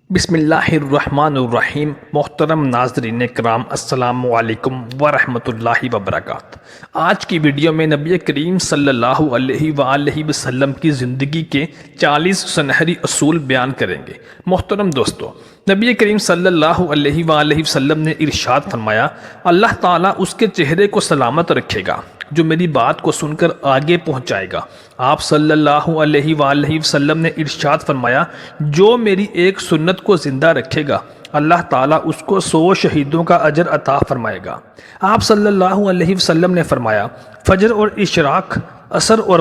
بسم اللہ الرحمن الرحیم۔ محترم ناظرین کرام، السلام علیکم ورحمۃ اللہ وبرکاتہ۔ آج کی ویڈیو میں نبی کریم صلی اللہ علیہ وآلہ وسلم کی زندگی کے 40 سنہری اصول بیان کریں گے۔ محترم دوستو، نبی کریم صلی اللہ علیہ وآلہ وسلم نے ارشاد فرمایا، اللہ تعالیٰ اس کے چہرے کو سلامت رکھے گا جو میری بات کو سن کر آگے پہنچائے گا۔ آپ صلی اللہ علیہ وآلہ وسلم نے ارشاد فرمایا، جو میری ایک سنت کو زندہ رکھے گا اللہ تعالیٰ اس کو 100 شہیدوں کا اجر عطا فرمائے گا۔ آپ صلی اللہ علیہ وسلم نے فرمایا، فجر اور اشراق، عصر اور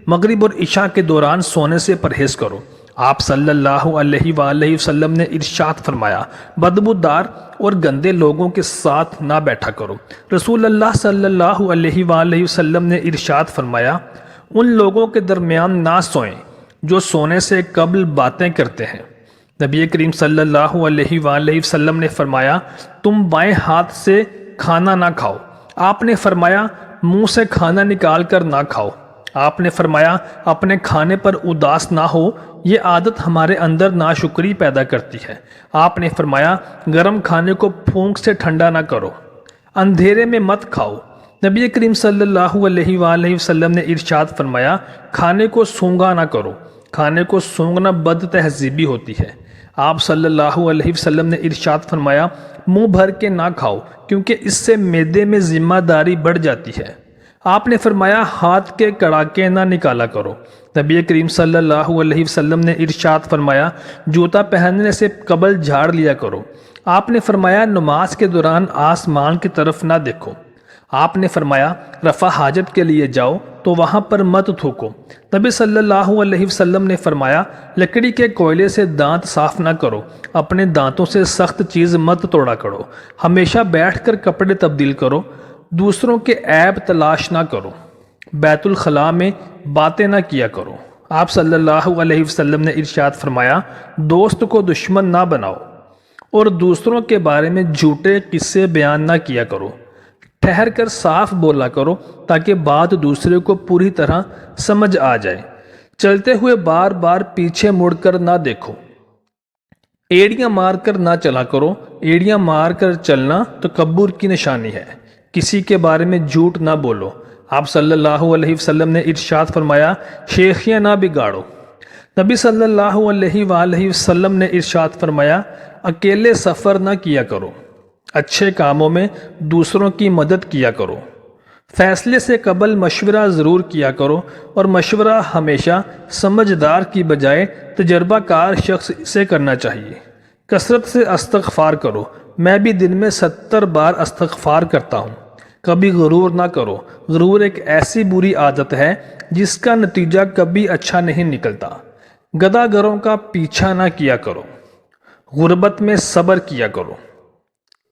مغرب اور عشاء کے دوران سونے سے پرہیز کرو۔ آپ صلی اللہ علیہ وآلہ وسلم نے ارشاد فرمایا، بدبودار اور گندے لوگوں کے ساتھ نہ بیٹھا کرو۔ رسول اللہ صلی اللہ علیہ وآلہ وسلم نے ارشاد فرمایا، ان لوگوں کے درمیان نہ سوئیں جو سونے سے قبل باتیں کرتے ہیں۔ نبی کریم صلی اللہ علیہ وآلہ وسلم نے فرمایا، تم بائیں ہاتھ سے کھانا نہ کھاؤ۔ آپ نے فرمایا، منہ سے کھانا نکال کر نہ کھاؤ۔ آپ نے فرمایا، اپنے کھانے پر اداس نہ ہو، یہ عادت ہمارے اندر ناشکری پیدا کرتی ہے۔ آپ نے فرمایا، گرم کھانے کو پھونک سے ٹھنڈا نہ کرو۔ اندھیرے میں مت کھاؤ۔ نبی کریم صلی اللہ علیہ وآلہ وسلم نے ارشاد فرمایا، کھانے کو سونگا نہ کرو۔ کھانے کو سونگنا بد تہذیبی ہوتی ہے۔ آپ صلی اللہ علیہ وسلم نے ارشاد فرمایا، منہ بھر کے نہ کھاؤ کیونکہ اس سے معدے میں ذمہ داری بڑھ جاتی ہے۔ آپ نے فرمایا، ہاتھ کے کڑاکے نہ نکالا کرو۔ نبی کریم صلی اللہ علیہ وسلم نے ارشاد فرمایا، جوتا پہننے سے قبل جھاڑ لیا کرو۔ آپ نے فرمایا، نماز کے دوران آسمان کی طرف نہ دیکھو۔ آپ نے فرمایا، رفع حاجت کے لیے جاؤ تو وہاں پر مت تھوکو۔ نبی صلی اللہ علیہ وسلم نے فرمایا، لکڑی کے کوئلے سے دانت صاف نہ کرو۔ اپنے دانتوں سے سخت چیز مت توڑا کرو۔ ہمیشہ بیٹھ کر کپڑے تبدیل کرو۔ دوسروں کے عیب تلاش نہ کرو۔ بیت الخلاء میں باتیں نہ کیا کرو۔ آپ صلی اللہ علیہ وسلم نے ارشاد فرمایا، دوست کو دشمن نہ بناؤ اور دوسروں کے بارے میں جھوٹے قصے بیان نہ کیا کرو۔ ٹھہر کر صاف بولا کرو تاکہ بات دوسرے کو پوری طرح سمجھ آ جائے۔ چلتے ہوئے بار بار پیچھے مڑ کر نہ دیکھو۔ ایڑیاں مار کر نہ چلا کرو۔ ایڑیاں مار کر چلنا تکبر کی نشانی ہے۔ کسی کے بارے میں جھوٹ نہ بولو۔ آپ صلی اللہ علیہ وسلم نے ارشاد فرمایا، شیخیاں نہ بگاڑو۔ نبی صلی اللہ علیہ وآلہ وسلم نے ارشاد فرمایا، اکیلے سفر نہ کیا کرو۔ اچھے کاموں میں دوسروں کی مدد کیا کرو۔ فیصلے سے قبل مشورہ ضرور کیا کرو اور مشورہ ہمیشہ سمجھدار کی بجائے تجربہ کار شخص سے کرنا چاہیے۔ کثرت سے استغفار کرو۔ میں بھی دن میں 70 بار استغفار کرتا ہوں۔ کبھی غرور نہ کرو۔ غرور ایک ایسی بری عادت ہے جس کا نتیجہ کبھی اچھا نہیں نکلتا۔ گداگروں کا پیچھا نہ کیا کرو۔ غربت میں صبر کیا کرو۔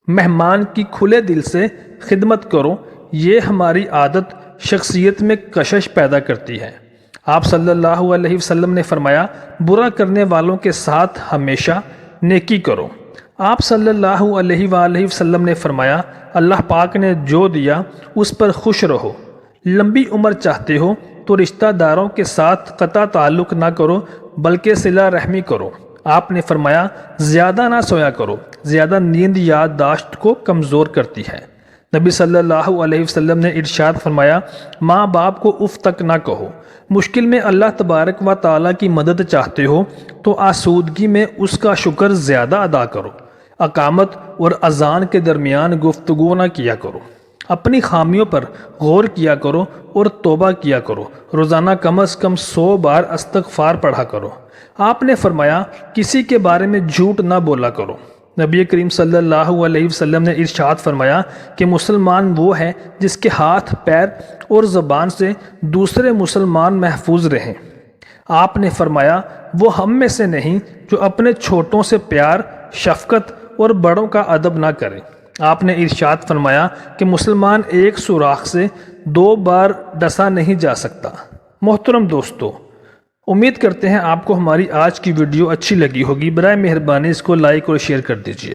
مہمان کی کھلے دل سے خدمت کرو۔ یہ ہماری عادت شخصیت میں کشش پیدا کرتی ہے۔ آپ صلی اللہ علیہ وسلم نے فرمایا، برا کرنے والوں کے ساتھ ہمیشہ نیکی کرو۔ آپ صلی اللہ علیہ وآلہ وسلم نے فرمایا، اللہ پاک نے جو دیا اس پر خوش رہو۔ لمبی عمر چاہتے ہو تو رشتہ داروں کے ساتھ قطع تعلق نہ کرو بلکہ صلہ رحمی کرو۔ آپ نے فرمایا، زیادہ نہ سویا کرو۔ زیادہ نیند یادداشت کو کمزور کرتی ہے۔ نبی صلی اللہ علیہ وسلم نے ارشاد فرمایا، ماں باپ کو اف تک نہ کہو۔ مشکل میں اللہ تبارک و تعالیٰ کی مدد چاہتے ہو تو آسودگی میں اس کا شکر زیادہ ادا کرو۔ اقامت اور اذان کے درمیان گفتگو نہ کیا کرو۔ اپنی خامیوں پر غور کیا کرو اور توبہ کیا کرو۔ روزانہ کم از کم 100 بار استغفار پڑھا کرو۔ آپ نے فرمایا، کسی کے بارے میں جھوٹ نہ بولا کرو۔ نبی کریم صلی اللہ علیہ وسلم نے ارشاد فرمایا کہ مسلمان وہ ہے جس کے ہاتھ، پیر اور زبان سے دوسرے مسلمان محفوظ رہیں۔ آپ نے فرمایا، وہ ہم میں سے نہیں جو اپنے چھوٹوں سے پیار، شفقت اور بڑوں کا ادب نہ کرے۔ آپ نے ارشاد فرمایا کہ مسلمان ایک سوراخ سے 2 بار ڈسا نہیں جا سکتا۔ محترم دوستو، امید کرتے ہیں آپ کو ہماری آج کی ویڈیو اچھی لگی ہوگی۔ برائے مہربانی اس کو لائک اور شیئر کر دیجیے۔